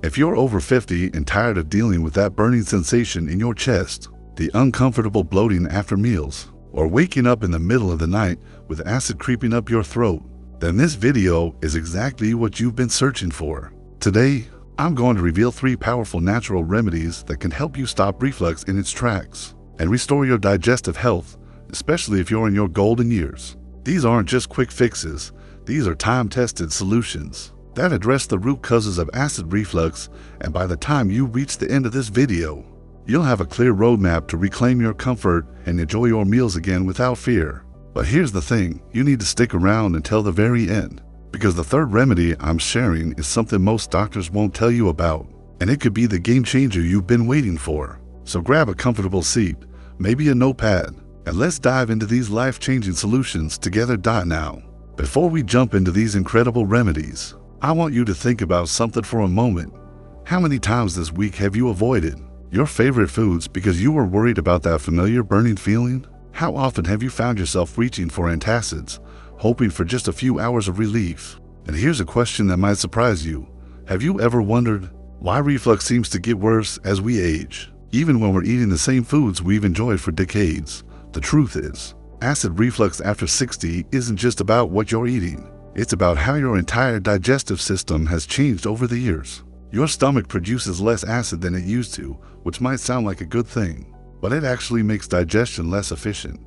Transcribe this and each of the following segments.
If you're over 50 and tired of dealing with that burning sensation in your chest, the uncomfortable bloating after meals, or waking up in the middle of the night with acid creeping up your throat, then this video is exactly what you've been searching for. Today, I'm going to reveal 3 powerful natural remedies that can help you stop reflux in its tracks and restore your digestive health, especially if you're in your golden years. These aren't just quick fixes, these are time-tested solutions that address the root causes of acid reflux, and by the time you reach the end of this video, you'll have a clear roadmap to reclaim your comfort and enjoy your meals again without fear. But here's the thing, you need to stick around until the very end, because the third remedy I'm sharing is something most doctors won't tell you about, and it could be the game changer you've been waiting for. So grab a comfortable seat, maybe a notepad, and let's dive into these life-changing solutions together. Now, before we jump into these incredible remedies, I want you to think about something for a moment. How many times this week have you avoided your favorite foods because you were worried about that familiar burning feeling? How often have you found yourself reaching for antacids, hoping for just a few hours of relief? And here's a question that might surprise you. Have you ever wondered why reflux seems to get worse as we age, even when we're eating the same foods we've enjoyed for decades? The truth is, acid reflux after 60 isn't just about what you're eating. It's about how your entire digestive system has changed over the years. Your stomach produces less acid than it used to, which might sound like a good thing, but it actually makes digestion less efficient.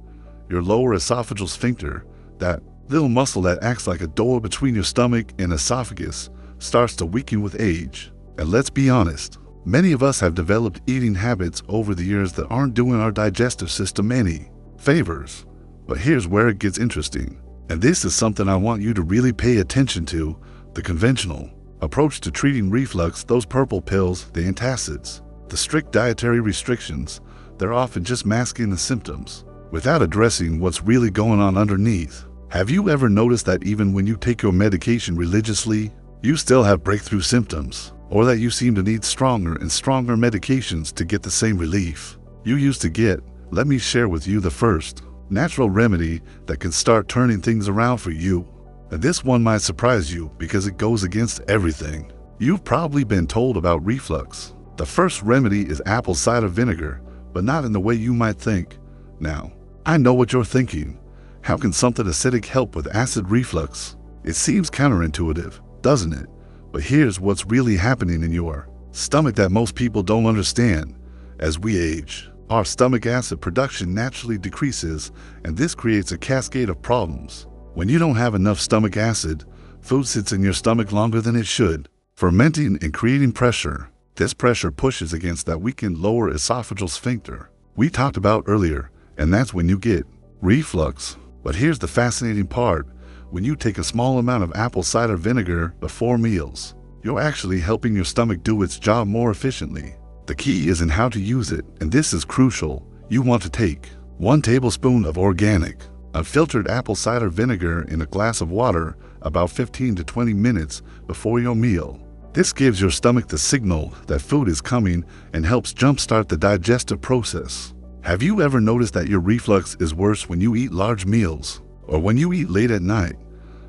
Your lower esophageal sphincter, that little muscle that acts like a door between your stomach and esophagus, starts to weaken with age. And let's be honest, many of us have developed eating habits over the years that aren't doing our digestive system any favors. But here's where it gets interesting. And this is something I want you to really pay attention to: the conventional approach to treating reflux, those purple pills, the antacids, the strict dietary restrictions. They're often just masking the symptoms without addressing what's really going on underneath. Have you ever noticed that even when you take your medication religiously, you still have breakthrough symptoms, or that you seem to need stronger and stronger medications to get the same relief you used to get? Let me share with you the first natural remedy that can start turning things around for you. And this one might surprise you because it goes against everything you've probably been told about reflux. The first remedy is apple cider vinegar, but not in the way you might think. Now, I know what you're thinking. How can something acidic help with acid reflux? It seems counterintuitive, doesn't it? But here's what's really happening in your stomach that most people don't understand. As we age, our stomach acid production naturally decreases, and this creates a cascade of problems. When you don't have enough stomach acid, food sits in your stomach longer than it should, fermenting and creating pressure. This pressure pushes against that weakened lower esophageal sphincter we talked about earlier, and that's when you get reflux. But here's the fascinating part. When you take a small amount of apple cider vinegar before meals, you're actually helping your stomach do its job more efficiently. The key is in how to use it, and this is crucial. You want to take 1 tablespoon of organic, unfiltered apple cider vinegar in a glass of water about 15 to 20 minutes before your meal. This gives your stomach the signal that food is coming and helps jumpstart the digestive process. Have you ever noticed that your reflux is worse when you eat large meals or when you eat late at night?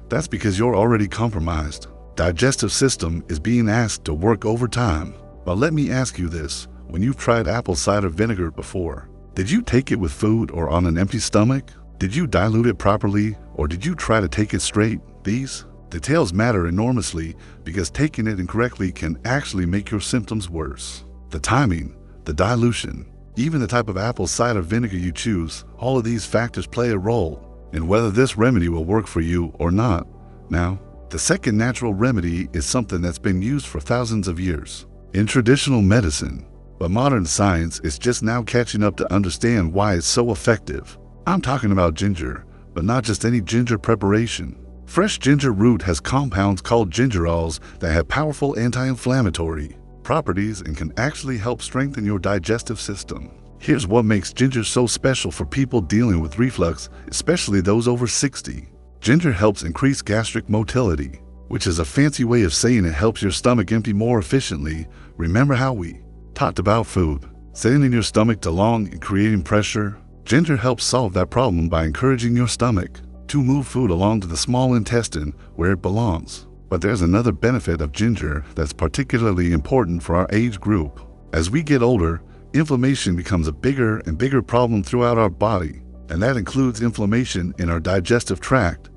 That's because you're already compromised. Digestive system is being asked to work overtime. But let me ask you this, when you've tried apple cider vinegar before, did you take it with food or on an empty stomach? Did you dilute it properly, or did you try to take it straight? These details matter enormously because taking it incorrectly can actually make your symptoms worse. The timing, the dilution, even the type of apple cider vinegar you choose, all of these factors play a role in whether this remedy will work for you or not. Now, the second natural remedy is something that's been used for thousands of years in traditional medicine, but modern science is just now catching up to understand why it's so effective. I'm talking about ginger, but not just any ginger preparation. Fresh ginger root has compounds called gingerols that have powerful anti-inflammatory properties and can actually help strengthen your digestive system. Here's what makes ginger so special for people dealing with reflux, especially those over 60. Ginger helps increase gastric motility, which is a fancy way of saying it helps your stomach empty more efficiently. Remember how we talked about food sitting in your stomach too long and creating pressure? Ginger helps solve that problem by encouraging your stomach to move food along to the small intestine where it belongs. But there's another benefit of ginger that's particularly important for our age group. As we get older, inflammation becomes a bigger and bigger problem throughout our body, and that includes inflammation in our digestive tract.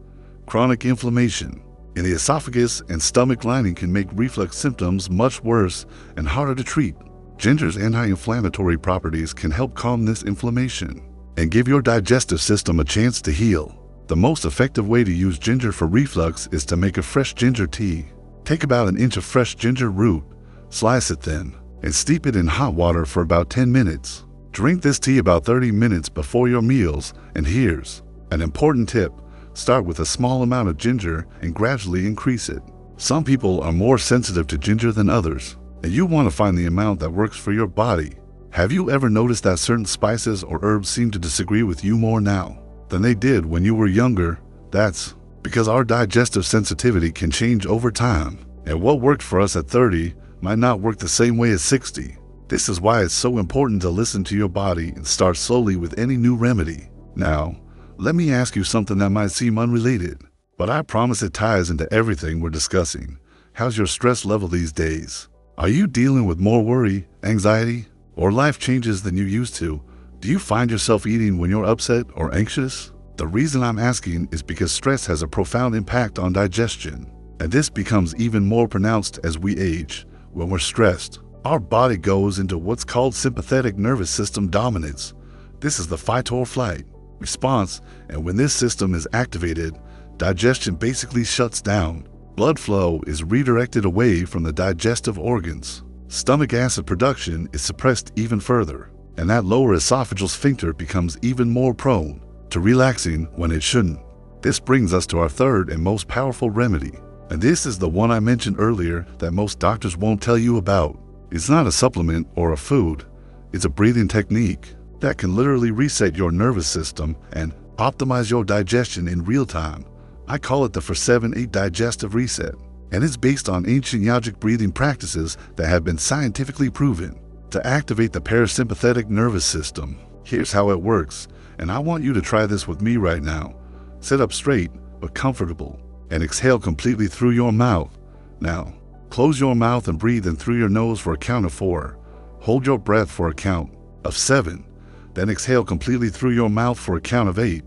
Chronic inflammation in the esophagus and stomach lining can make reflux symptoms much worse and harder to treat. Ginger's anti-inflammatory properties can help calm this inflammation and give your digestive system a chance to heal. The most effective way to use ginger for reflux is to make a fresh ginger tea. Take about an inch of fresh ginger root, slice it thin, and steep it in hot water for about 10 minutes. Drink this tea about 30 minutes before your meals, and here's an important tip. Start with a small amount of ginger and gradually increase it. Some people are more sensitive to ginger than others, and you want to find the amount that works for your body. Have you ever noticed that certain spices or herbs seem to disagree with you more now than they did when you were younger? That's because our digestive sensitivity can change over time, and what worked for us at 30 might not work the same way at 60. This is why it's so important to listen to your body and start slowly with any new remedy. Now, let me ask you something that might seem unrelated, but I promise it ties into everything we're discussing. How's your stress level these days? Are you dealing with more worry, anxiety, or life changes than you used to? Do you find yourself eating when you're upset or anxious? The reason I'm asking is because stress has a profound impact on digestion, and this becomes even more pronounced as we age. When we're stressed, our body goes into what's called sympathetic nervous system dominance. This is the fight or flight response, and when this system is activated, digestion basically shuts down. Blood flow is redirected away from the digestive organs. Stomach acid production is suppressed even further, and that lower esophageal sphincter becomes even more prone to relaxing when it shouldn't. This brings us to our third and most powerful remedy, and this is the one I mentioned earlier that most doctors won't tell you about. It's not a supplement or a food, it's a breathing technique that can literally reset your nervous system and optimize your digestion in real time. I call it the 4-7-8 digestive reset, and it's based on ancient yogic breathing practices that have been scientifically proven to activate the parasympathetic nervous system. Here's how it works, and I want you to try this with me right now. Sit up straight but comfortable and exhale completely through your mouth. Now, close your mouth and breathe in through your nose for a count of 4. Hold your breath for a count of 7. Then exhale completely through your mouth for a count of 8.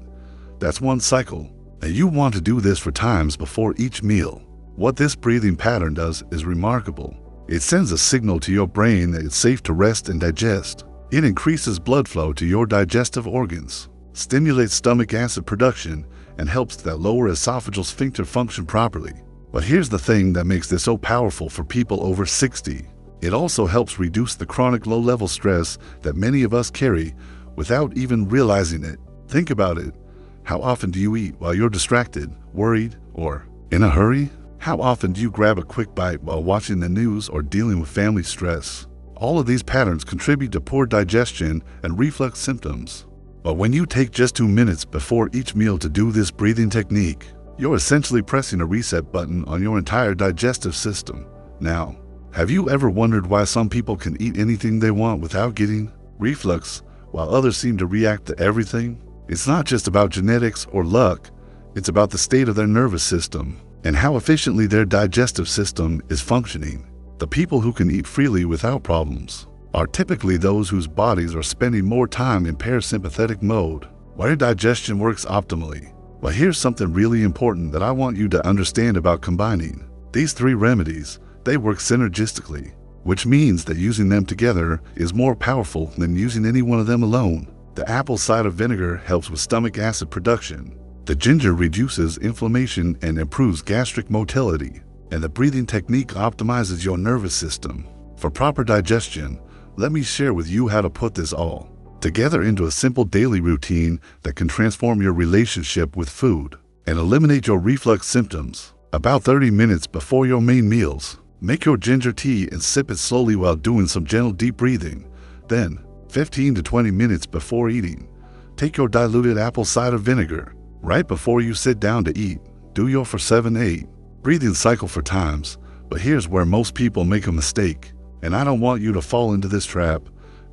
That's one cycle, and you want to do this for times before each meal. What this breathing pattern does is remarkable. It sends a signal to your brain that it's safe to rest and digest. It increases blood flow to your digestive organs, stimulates stomach acid production, and helps that lower esophageal sphincter function properly. But here's the thing that makes this so powerful for people over 60. It also helps reduce the chronic low-level stress that many of us carry without even realizing it. Think about it. How often do you eat while you're distracted, worried, or in a hurry? How often do you grab a quick bite while watching the news or dealing with family stress? All of these patterns contribute to poor digestion and reflux symptoms. But when you take just 2 minutes before each meal to do this breathing technique, you're essentially pressing a reset button on your entire digestive system. Now, have you ever wondered why some people can eat anything they want without getting reflux, while others seem to react to everything? It's not just about genetics or luck, it's about the state of their nervous system and how efficiently their digestive system is functioning. The people who can eat freely without problems are typically those whose bodies are spending more time in parasympathetic mode, where digestion works optimally. But here's something really important that I want you to understand about combining these 3 remedies. They work synergistically, which means that using them together is more powerful than using any one of them alone. The apple cider vinegar helps with stomach acid production. The ginger reduces inflammation and improves gastric motility. And the breathing technique optimizes your nervous system. For proper digestion, let me share with you how to put this all together into a simple daily routine that can transform your relationship with food and eliminate your reflux symptoms. About 30 minutes before your main meals, make your ginger tea and sip it slowly while doing some gentle deep breathing. Then, 15 to 20 minutes before eating, take your diluted apple cider vinegar. Right before you sit down to eat, do your 4-7-8 breathing cycle for times. But here's where most people make a mistake, and I don't want you to fall into this trap.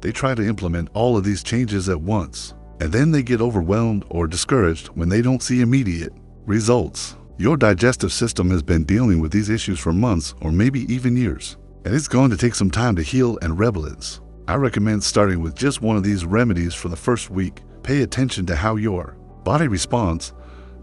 They try to implement all of these changes at once, and then they get overwhelmed or discouraged when they don't see immediate results. Your digestive system has been dealing with these issues for months or maybe even years, and it's going to take some time to heal and rebalance. I recommend starting with just one of these remedies for the first week. Pay attention to how your body responds.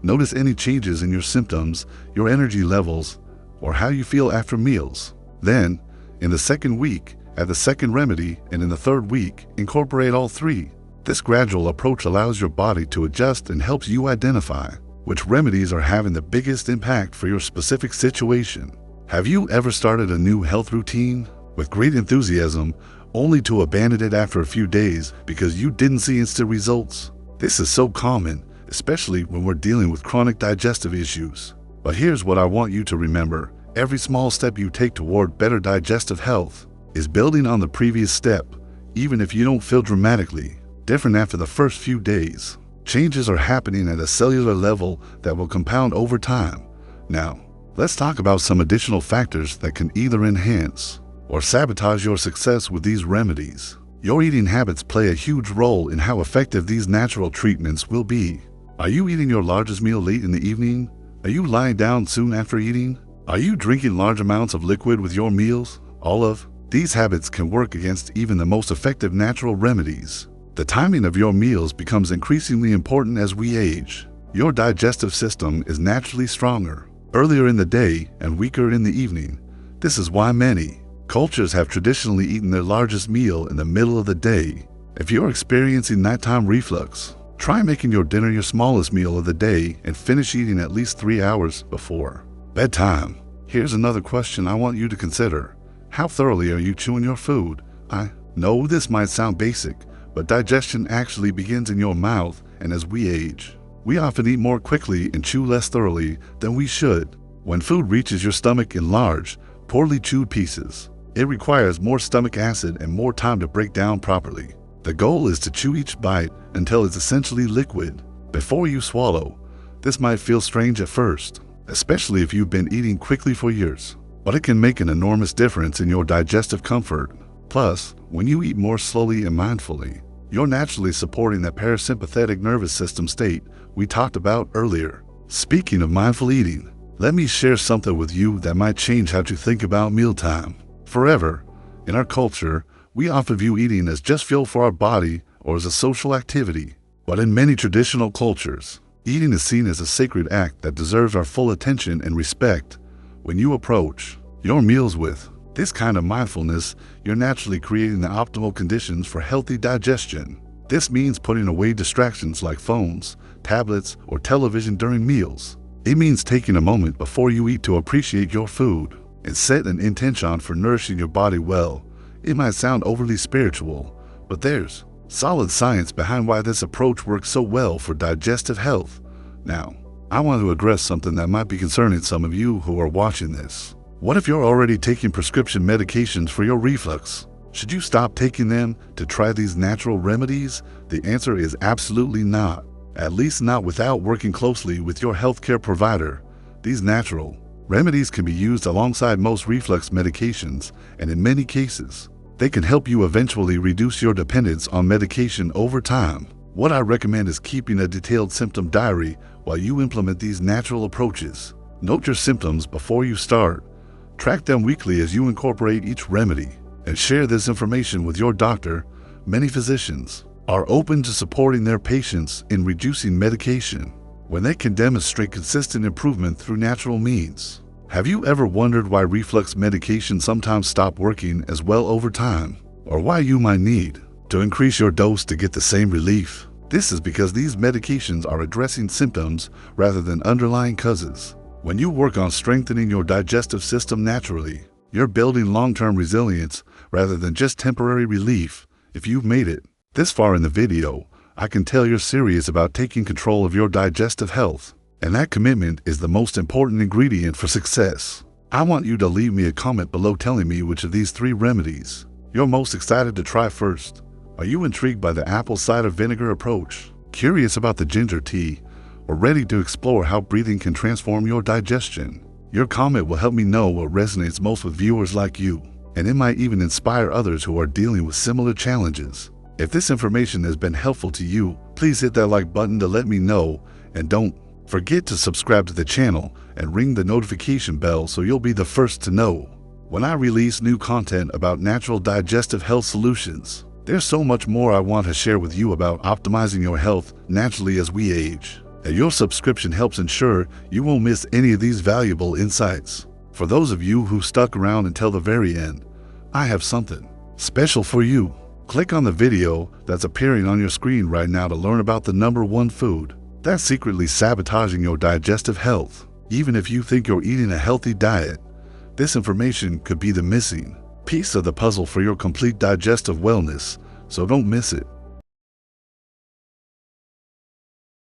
Notice any changes in your symptoms, your energy levels, or how you feel after meals. Then, in the second week, add the second remedy, and in the third week, incorporate all three. This gradual approach allows your body to adjust and helps you identify which remedies are having the biggest impact for your specific situation. Have you ever started a new health routine with great enthusiasm, only to abandon it after a few days because you didn't see instant results? This is so common, especially when we're dealing with chronic digestive issues. But here's what I want you to remember. Every small step you take toward better digestive health is building on the previous step, even if you don't feel dramatically different after the first few days. Changes are happening at a cellular level that will compound over time. Now, let's talk about some additional factors that can either enhance or sabotage your success with these remedies. Your eating habits play a huge role in how effective these natural treatments will be. Are you eating your largest meal late in the evening? Are you lying down soon after eating? Are you drinking large amounts of liquid with your meals? All of these habits can work against even the most effective natural remedies. The timing of your meals becomes increasingly important as we age. Your digestive system is naturally stronger earlier in the day and weaker in the evening. This is why many cultures have traditionally eaten their largest meal in the middle of the day. If you're experiencing nighttime reflux, try making your dinner your smallest meal of the day and finish eating at least 3 hours before bedtime. Here's another question I want you to consider. How thoroughly are you chewing your food? I know this might sound basic, but digestion actually begins in your mouth, and as we age, we often eat more quickly and chew less thoroughly than we should. When food reaches your stomach in large, poorly chewed pieces, it requires more stomach acid and more time to break down properly. The goal is to chew each bite until it's essentially liquid before you swallow. This might feel strange at first, especially if you've been eating quickly for years, but it can make an enormous difference in your digestive comfort. Plus, when you eat more slowly and mindfully, you're naturally supporting that parasympathetic nervous system state we talked about earlier. Speaking of mindful eating, let me share something with you that might change how you think about mealtime forever. In our culture, we often view eating as just fuel for our body or as a social activity. But in many traditional cultures, eating is seen as a sacred act that deserves our full attention and respect. When you approach your meals with this kind of mindfulness, you're naturally creating the optimal conditions for healthy digestion. This means putting away distractions like phones, tablets, or television during meals. It means taking a moment before you eat to appreciate your food and set an intention for nourishing your body well. It might sound overly spiritual, but there's solid science behind why this approach works so well for digestive health. Now, I want to address something that might be concerning some of you who are watching this. What if you're already taking prescription medications for your reflux? Should you stop taking them to try these natural remedies? The answer is absolutely not, at least not without working closely with your healthcare provider. These natural remedies can be used alongside most reflux medications, and in many cases, they can help you eventually reduce your dependence on medication over time. What I recommend is keeping a detailed symptom diary while you implement these natural approaches. Note your symptoms before you start. Track them weekly as you incorporate each remedy, and share this information with your doctor. Many physicians are open to supporting their patients in reducing medication when they can demonstrate consistent improvement through natural means. Have you ever wondered why reflux medications sometimes stop working as well over time, or why you might need to increase your dose to get the same relief? This is because these medications are addressing symptoms rather than underlying causes. When you work on strengthening your digestive system naturally, you're building long-term resilience rather than just temporary relief. If you've made it this far in the video, I can tell you're serious about taking control of your digestive health, and that commitment is the most important ingredient for success. I want you to leave me a comment below telling me which of these 3 remedies you're most excited to try first. Are you intrigued by the apple cider vinegar approach, curious about the ginger tea, or ready to explore how breathing can transform your digestion? Your comment will help me know what resonates most with viewers like you, and it might even inspire others who are dealing with similar challenges. If this information has been helpful to you, please hit that like button to let me know, and don't Forget to subscribe to the channel and ring the notification bell so you'll be the first to know when I release new content about natural digestive health solutions. There's so much more I want to share with you about optimizing your health naturally as we age. And your subscription helps ensure you won't miss any of these valuable insights. For those of you who stuck around until the very end, I have something special for you. Click on the video that's appearing on your screen right now to learn about the #1 food that's secretly sabotaging your digestive health. Even if you think you're eating a healthy diet, this information could be the missing piece of the puzzle for your complete digestive wellness, so don't miss it.